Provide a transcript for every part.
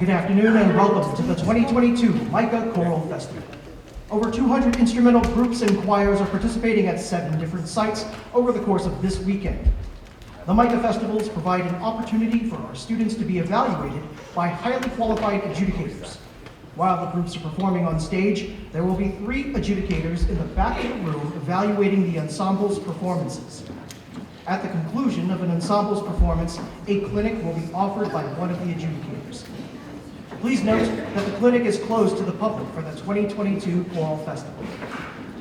Good afternoon and welcome to the 2022 MICCA Choral Festival. Over 200 instrumental groups and choirs are participating at 7 different sites over the course of this weekend. The MICCA Festivals provide an opportunity for our students to be evaluated by highly qualified adjudicators. While the groups are performing on stage, there will be 3 adjudicators in the back of the room evaluating the ensemble's performances. At the conclusion of an ensemble's performance, a clinic will be offered by one of the adjudicators. Please note that the clinic is closed to the public for the 2022 Choral Festival.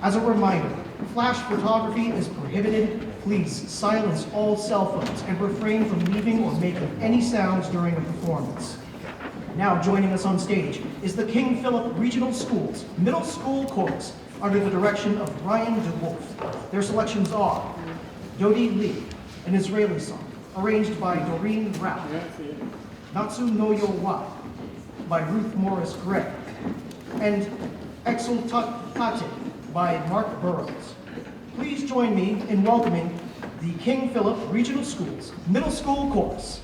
As a reminder, flash photography is prohibited. Please silence all cell phones and refrain from leaving or making any sounds during a performance. Now joining us on stage is the King Philip Regional Schools Middle School Chorus under the direction of Brian DeWolf. Their selections are Dodi Lee, an Israeli song, arranged by Doreen Rao. Natsu no Yo Wa, by Ruth Morris Gray, and Exultate by Mark Burrows. Please join me in welcoming the King Philip Regional Schools Middle School Chorus.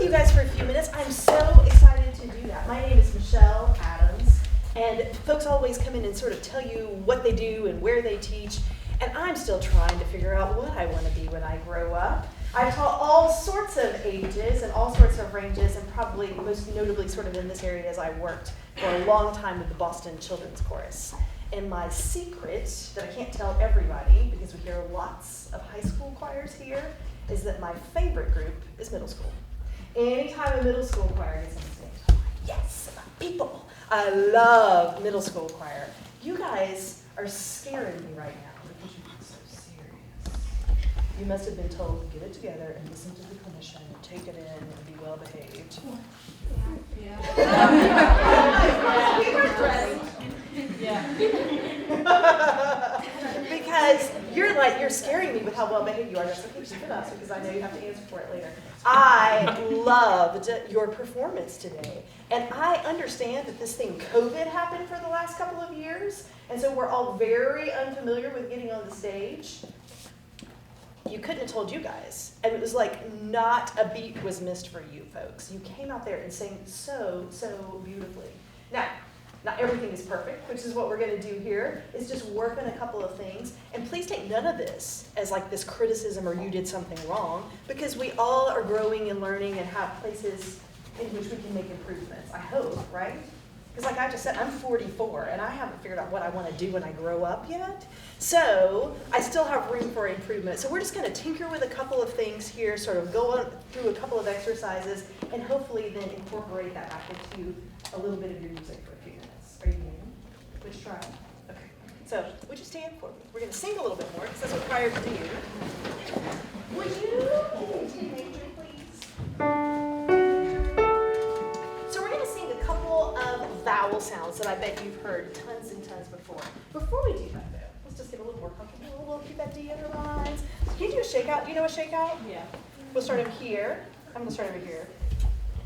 you guys for a few minutes. I'm so excited to do that. My name is Michelle Adams, and folks always come in and sort of tell you what they do and where they teach, and I'm still trying to figure out what I want to be when I grow up. I've taught all sorts of ages and all sorts of ranges, and probably most notably sort of in this area as I worked for a long time with the Boston Children's Chorus. And my secret that I can't tell everybody, because we hear lots of high school choirs here, is that my favorite group is middle school. Anytime a middle school choir gets on stage, I'm like, yes, people. I love middle school choir. You guys are scaring me right now because you're being so serious. You must have been told, get it together and listen to the clinician and take it in and be well behaved. Because you're scaring me with how well behaved you are. That's okay, keep it up because I know you have to answer for it later. I loved your performance today. And I understand that this thing COVID happened for the last couple of years. And so we're all very unfamiliar with getting on the stage. You couldn't have told you guys. And it was like not a beat was missed for you folks. You came out there and sang so, so beautifully. Now, not everything is perfect, which is what we're going to do here, is just work on a couple of things. And please take none of this as like this criticism or you did something wrong, because we all are growing and learning and have places in which we can make improvements, I hope, right? Because like I just said, I'm 44, and I haven't figured out what I want to do when I grow up yet. So I still have room for improvement. So we're just going to tinker with a couple of things here, sort of go on through a couple of exercises, and hopefully then incorporate that back into a little bit of your music for a few minutes. Are you game? Which try? Okay. So would you stand for me? We're going to sing a little bit more, because that's what choirs do. Would you take major, please? Vowel sounds that I bet you've heard tons and tons before. Before we do that, though, let's just get a little more comfortable. We'll keep that D under lines. Can you do a shakeout? Do you know a shakeout? Yeah. We'll start over here. I'm going to start over here.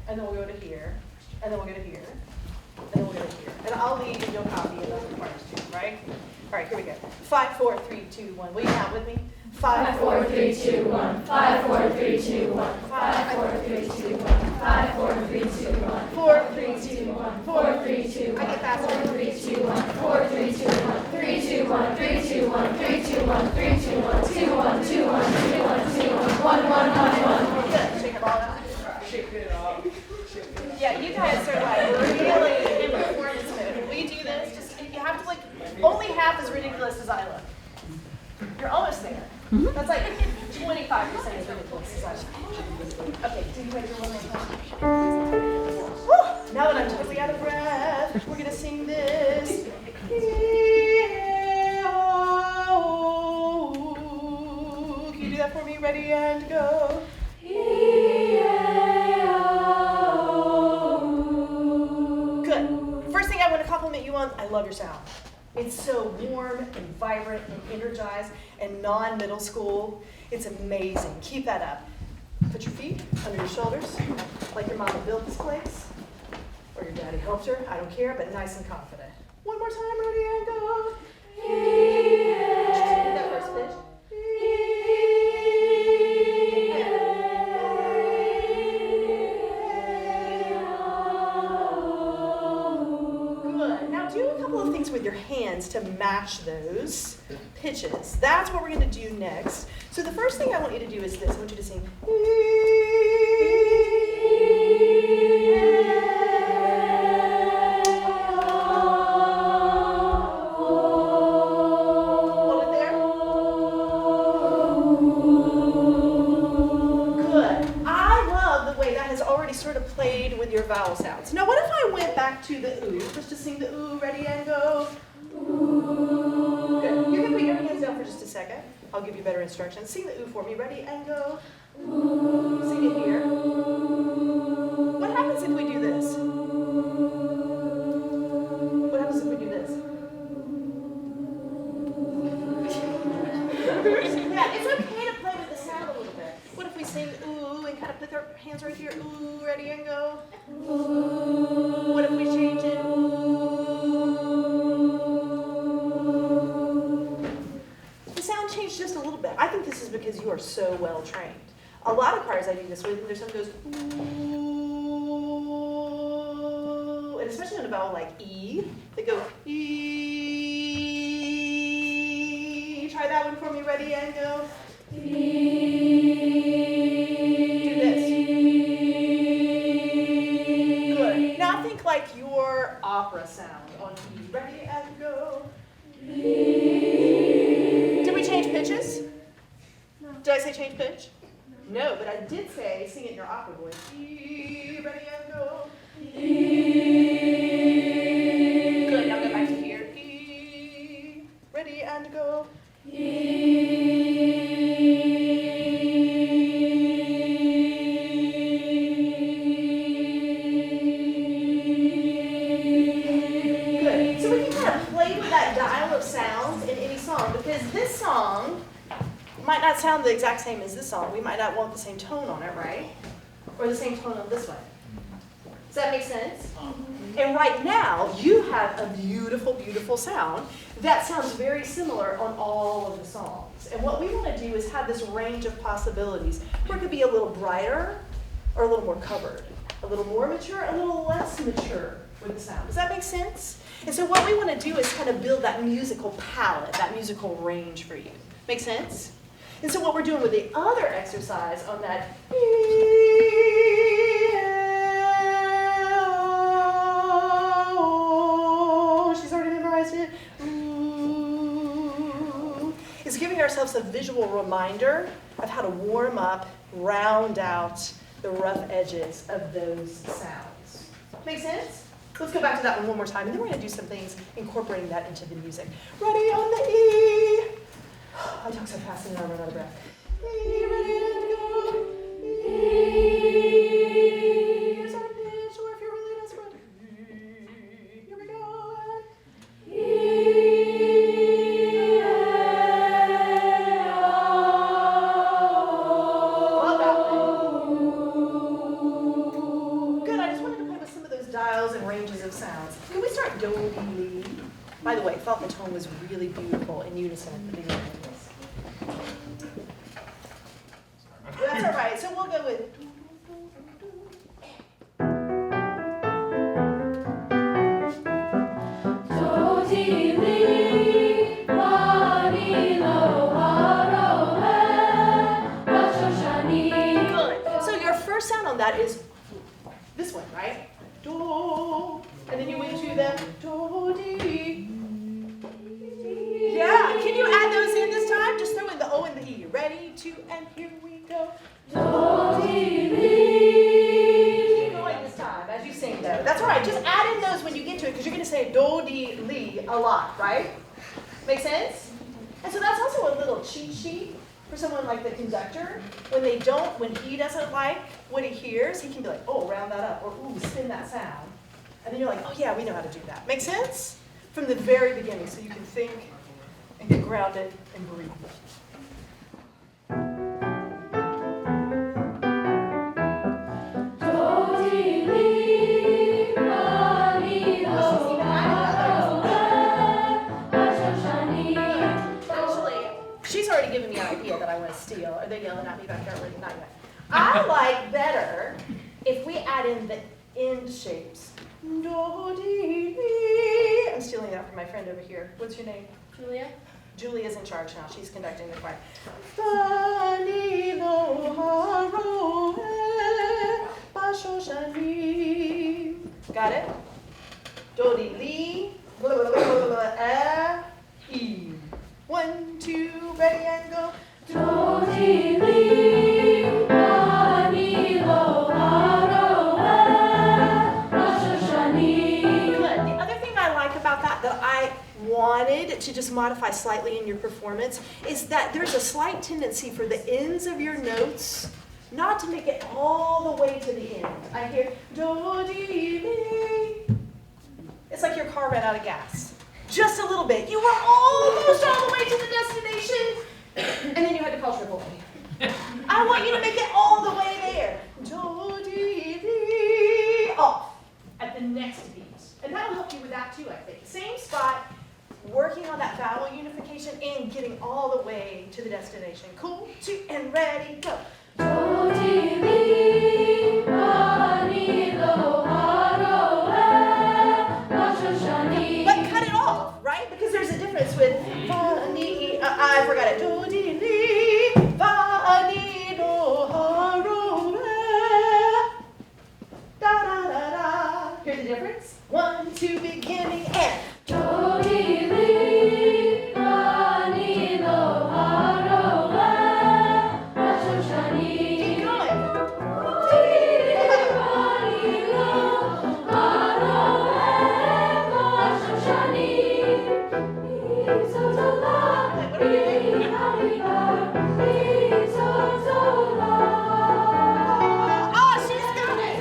And then we'll go to here. And then we'll go to here. And then we'll go to here. And I'll lead and you'll copy and those parts too, right? All right, here we go. 5, 4, 3, 2, 1. Will you count with me? 5, 4, 3, 2, 1. 5, 4, 3, 2, 1. 5, 4, 3, 2, 1. 5, 4, 3, 2, 1. 4, 3, 2, 1. 4, 3, 2, 1. I get faster. 4, 3, 2, 1. 4, 3, 2, 1. 3, 2, 1. 3, 2, 1. 3, 2, 1. 3, 2, 1. 2, 1. 2, 1. 2, 1. 2, 1. 1, 1, 1, 1. Good. Shake it all out. Shake it off. Yeah, you guys are like really in performance mode. If we do this, just you have to like only half as ridiculous as I look. You're almost there. That's like 25% as ridiculous as I look. Okay, do you ready for one more time? Now that I'm totally out of breath, we're gonna sing this. Can you do that for me? Ready and go. Good. First thing I want to compliment you on, I love your sound. It's so warm and vibrant and energized and non-middle school. It's amazing. Keep that up. Put your feet under your shoulders, like your mama built this place, or your daddy helped her. I don't care, but nice and confident. One more time, ready and go. That first pitch. With your hands to match those pitches. That's what we're going to do next. So the first thing I want you to do is this. I want you to sing. Hold it there. Good. I love the way that has already sort of played with your vowel sounds. Now what if I went back to the ooh, just to sing the ooh, ready and go. Ooh. Good. You can put your hands down for just a second. I'll give you better instructions. Sing the ooh for me. Ready and go. Ooh. Sing it here. What happens if we do this? What happens if we do this? Yeah, it's okay to play with the sound a little bit. What if we sing ooh and kind of put our hands right here? Ooh, ready and go. Ooh. What if we change it? Changed just a little bit. I think this is because you are so well trained. A lot of choirs I do this with, and there's some goes, ooh, especially on a vowel like E, they go E. Try that one for me, ready, and go. Do this. Good. Now think like your opera sound on E. Ready, and go. Did we change pitches? No. Did I say change pitch? No, but I did say sing it in your opera voice. E, ready, and go. E. Good, now go back to here. E, ready, and go. Good. So we can kind of play with that dial of sounds in any song, because this song might not sound the exact same as this song. We might not want the same tone on it, right? Or the same tone on this one. Does that make sense? And right now, you have a beautiful, beautiful sound that sounds very similar on all of the songs. And what we want to do is have this range of possibilities where it could be a little brighter or a little more covered, a little more mature, a little less mature with the sound. Does that make sense? And so what we want to do is kind of build that musical palette, that musical range for you. Make sense? And so what we're doing with the other exercise on that, she's already memorized it, is giving ourselves a visual reminder of how to warm up, round out the rough edges of those sounds. Make sense? Let's go back to that one more time, and then we're going to do some things incorporating that into the music. Ready on the E. I talk so fast and I run out of breath. E, ready and go. E. Here's our pitch, or if you're really desperate. E. Here we go. E. Love that one. Good. I just wanted to play with some of those dials and ranges of sounds. Can we start do, di, li? By the way, I thought the tone was really beautiful in unison at the beginning of this. That's all right. So we'll go with. Good. So your first sound on that is this one, right? Do. And then you went to the do, di. Yeah, can you add those in this time? Just throw in the O and the E. Ready, two, and here we go. Do, di, li. Keep going this time as you sing though. That's all right, just add in those when you get to it, because you're going to say do, di, li a lot, right? Make sense? And so that's also a little cheat sheet for someone like the conductor. When he doesn't like what he hears, he can be like, oh, round that up, or ooh, spin that sound. And then you're like, oh yeah, we know how to do that. Make sense? From the very beginning, so you can think and get grounded and breathe. Actually, she's already given me an idea that I want to steal. Are they yelling at me back there already? Not yet. I like better if we add in the end shapes. Do, di, li. I'm stealing that from my friend over here. What's your name? Julia? Julia's in charge now. She's conducting the choir. Fa, ni, lo, ha, ro, e, ba, sho, sha, ni. Got it? Do, di, li, blah, blah, blah, blah, blah, e, e. 1, 2, ready and go. Do, di, li, fa, ni, lo, ha, ro, e, ba, sho, sha, ni. Good. The other thing I like about that I wanted to just modify slightly in your performance is that there's a slight tendency for the ends of your notes not to make it all the way to the end. I hear do, di, li. It's like your car ran out of gas. Just a little bit. You were almost all the way to the destination, and then you had to call AAA. I want you to make it all the way there. Do, di, li. Off at the next beat. And that'll help you with that too, I think. Same spot, working on that vowel unification and getting all the way to the destination. Cool, 2, and ready, go. Do, di, li, fa, ni, lo, ha, ro, e, Hear the difference? 1, 2, beginning, and. Torili, Anilo, Haroe, Rashoshani. Keep going. Anilo, Haroe, Rashoshani. Isotola, Ihabiba, Isotola. Oh, she's got it.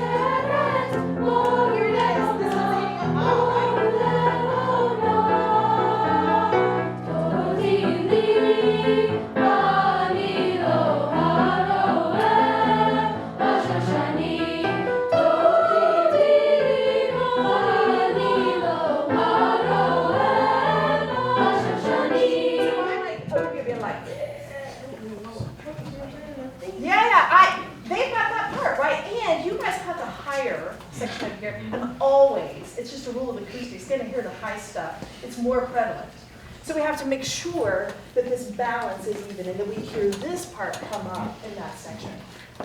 Here it is. This is leading up. Oh, they've got that part, right? And you guys have the higher section up here. And always, it's just a rule of acoustics, gonna hear the high stuff. It's more prevalent. So we have to make sure that this balance is even and that we hear this part come up in that section.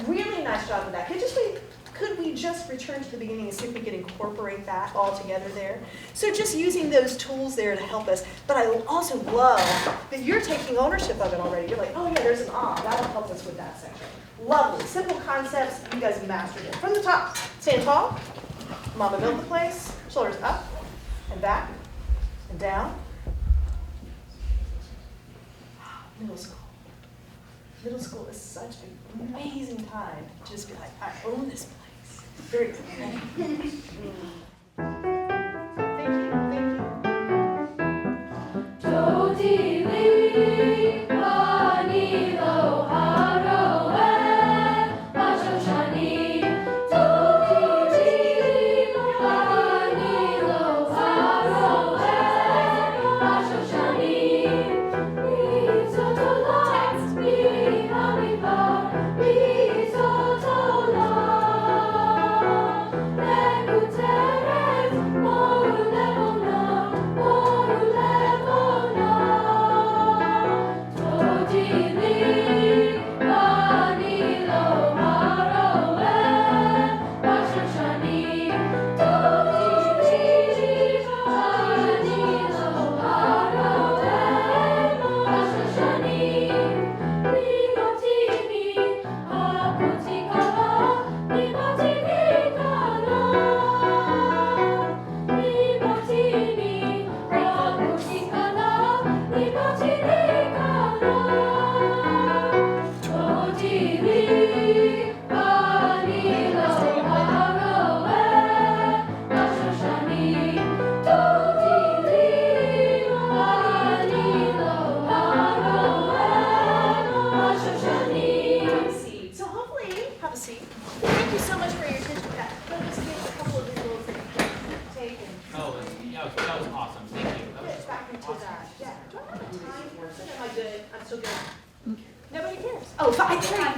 Really nice job with that. Could we just return to the beginning and see if we could incorporate that all together there? So just using those tools there to help us. But I also love that you're taking ownership of it already. You're like, oh yeah, there's an ah. That'll help us with that section. Lovely. Simple concepts. You guys have mastered it. From the top, stand tall. Mama built the place. Shoulders up and back and down. Middle school. Middle school is such an amazing time to just be like, I own this place. Very good. Thank you. Totili, Anilo, Haroe, Rashoshani. Totili, Anilo, Haroe, Rashoshani. Isotola, Ihabiba, Isotola. Lekuteret, Morulevona, Morulevona. Totili, Anilo, Haroe, Rashoshani. Totili, Anilo, Haroe, Rashoshani. Ligotini, Akutikala, Ligotinikala. Ligotini, Akutikala, Ligotinikala. Totili, Anilo, Haroe, Rashoshani. Totili, Anilo, Haroe, Rashoshani. Have a seat. So hopefully, have a seat. Thank you so much for your attention to that. Let us get a couple of these little things. Take and Oh, yeah, that was awesome. Thank you. That was get back into that. Yeah. Do I have a time person? Am I good? I'm still good. Nobody cares. Oh,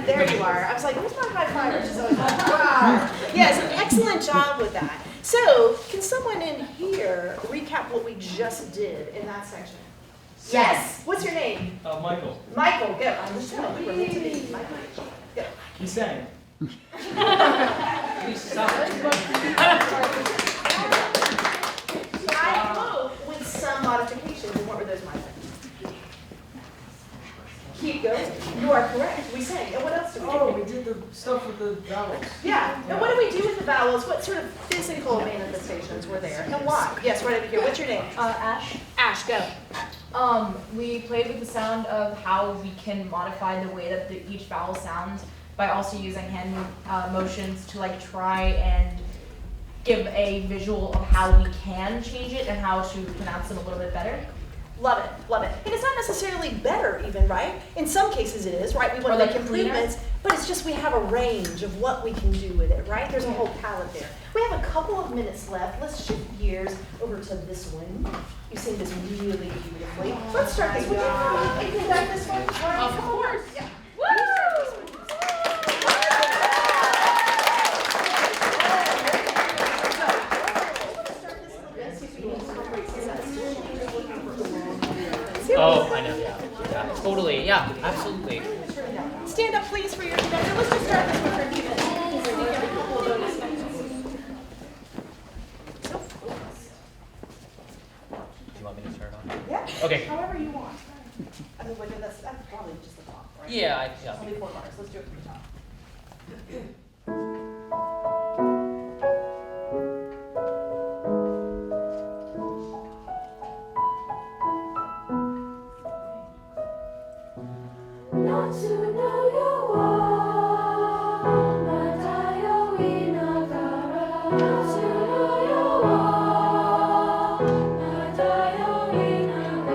there you are. I was like, where's my high fivers? So, wow. Yes, excellent job with that. So, can someone in here recap what we just did in that section? Yes. What's your name? Michael, Michael. Go. I was telling you were meant to be. Michael. Go. you sang. Please stop. I hope with some modifications. And what were those modifications? Keep going. You are correct. We sang. And what else did we do? Oh, we did the stuff with the vowels. Yeah. And what do we do with the vowels? What sort of physical manifestations were there? And why? Yes, right over here. What's your name? Ash. Ash, go. We played with the sound of how we can modify the way that each vowel sounds by also using hand motions to like try and give a visual of how we can change it and how to pronounce them a little bit better. Love it, love it. And it's not necessarily better even, right? In some cases it is, right? We want Or to like make improvements, but it's just we have a range of what we can do with it, right? There's a whole palette there. We have a couple of minutes left. Let's shift gears over to this one. You sing this really beautifully. Let's start this one. Can you conduct this one? Of course. Yeah. You start this one. Oh, I know. Yeah. Totally. Yeah. Absolutely. Stand up, please, for your conductor. Let's just start this one for a few minutes. Okay. However you want. I mean, wait, that's probably just the top, right? Yeah, Only 4 bars. Let's do it from the top. Not to know your wall, matayo inagara. Not to know your wall, matayo inagara.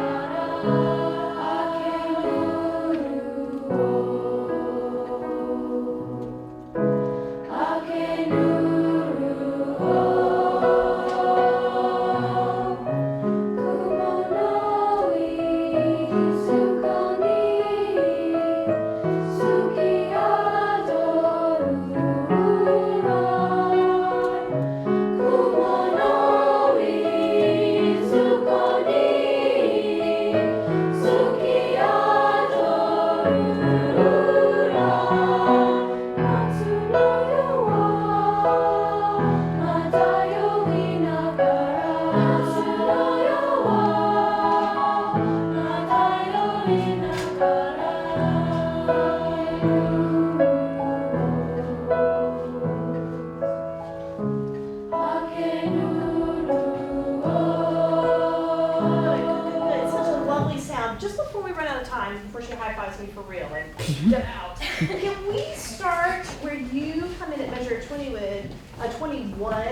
Good. Such a lovely sound. Just before we run out of time, before she high-fives me for real and get out, can we start where you come in at measure 20 with a 21?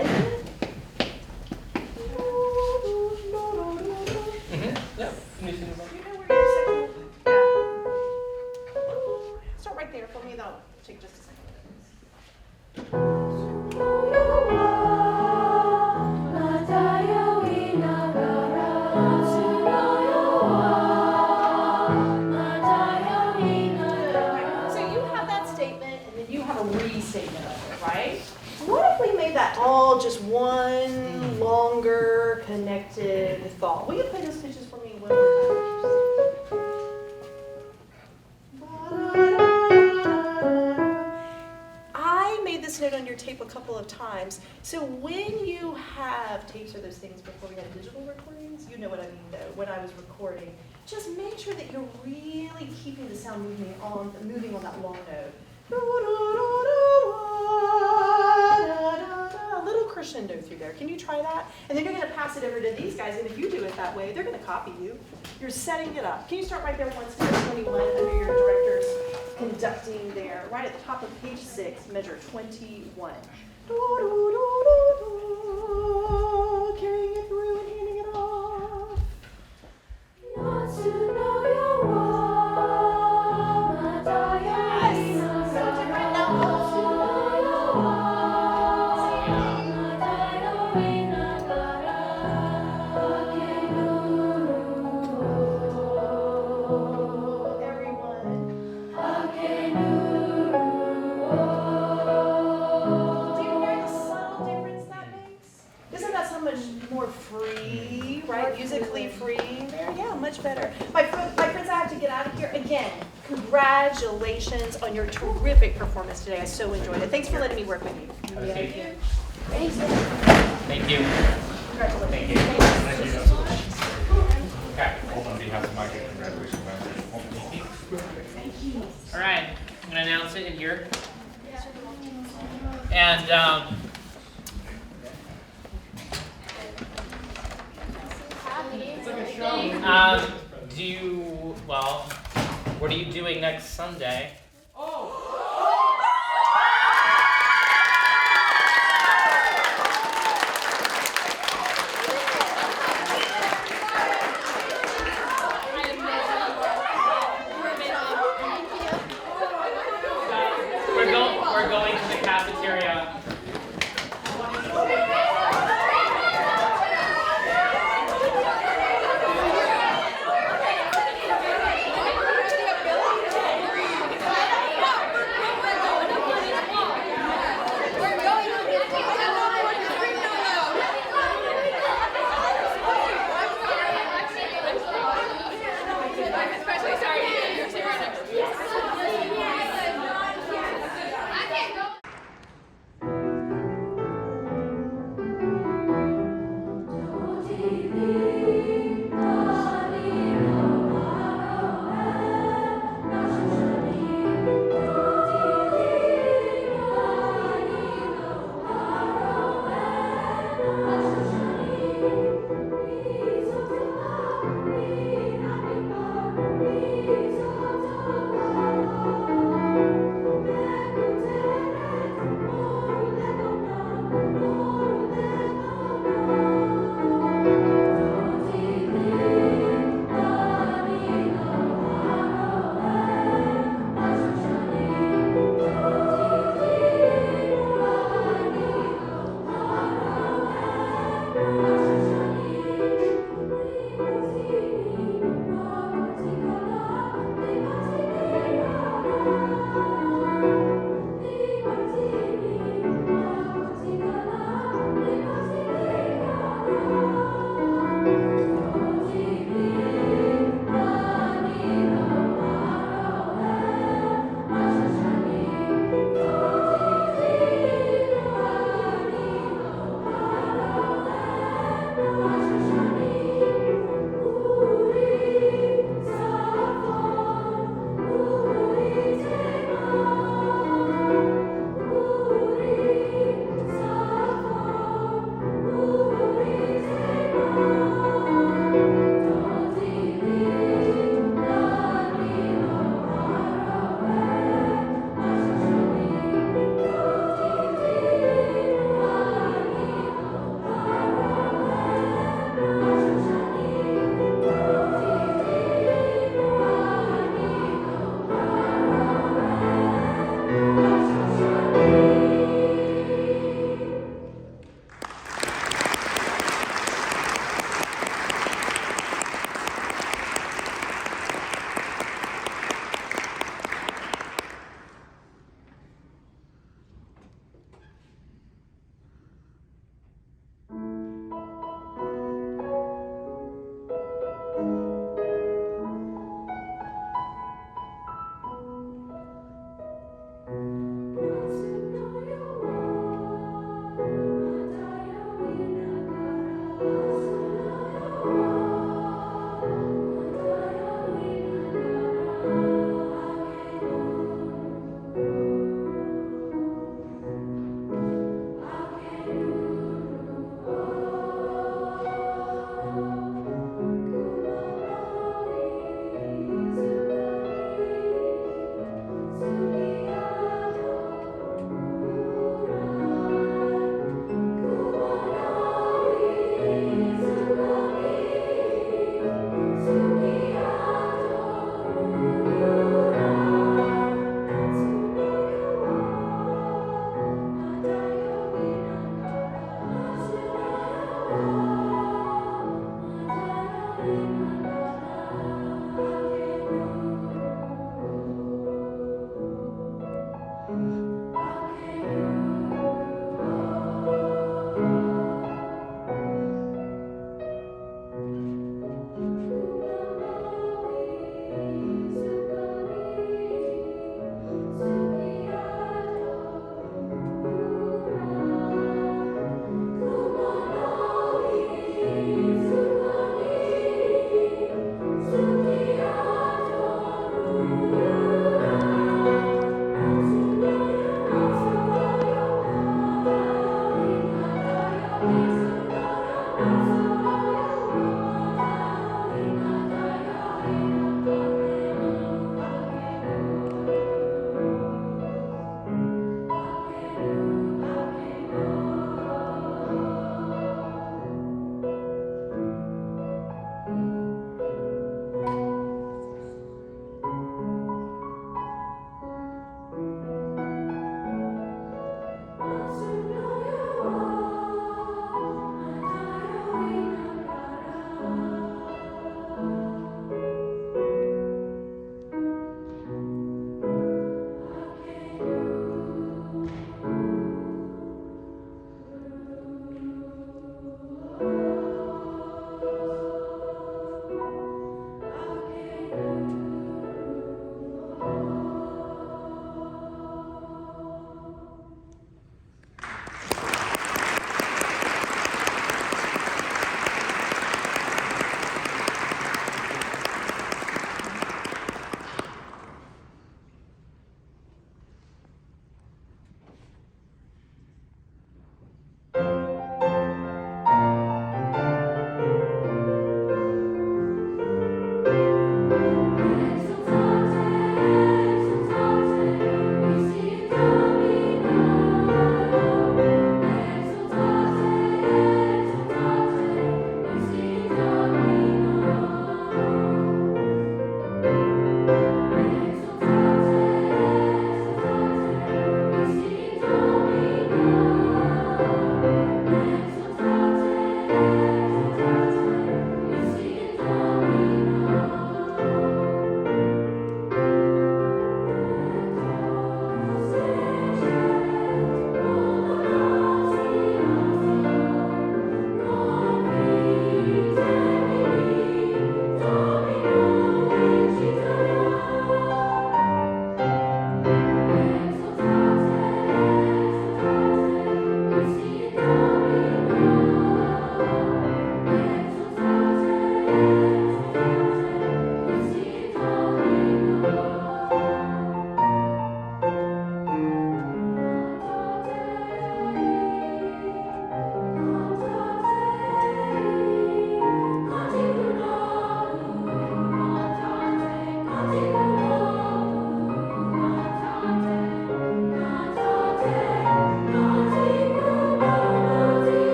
Yeah. Do you know where your section? Yeah. Start right there for me. That'll take just a second. So you have that statement, and then you have a restatement of it, right? What if we made that all just one longer, connected thought? Will you play those pitches for me one more time? I made this note on your tape a couple of times. So when you have tapes or those things before we had digital recordings, you know what I mean though, when I was recording, just make sure that you're really keeping the sound moving on that long note. A little crescendo through there. Can you try that? And then you're going to pass it over to these guys, and if you do it that way, they're going to copy you. You're setting it up. Can you start right there once, 21, under your director's conducting there, right at the top of page 6, measure 21. Carrying it through and handing it off. Not to know your wall, matayo inagara. So different now. Everyone. Do you hear the subtle difference that makes? Isn't that so much more free, right? Musically free. There, yeah, much better. My friends, I have to get out of here. Again, congratulations on your terrific performance today. I so enjoyed it. Thanks for letting me work with you. Thank you. Thanks. Thank you. Congratulations. Thank you. Thanks. Okay. On behalf of Micah, congratulations, man. All right. I'm gonna announce it in here. And what are you doing next Sunday?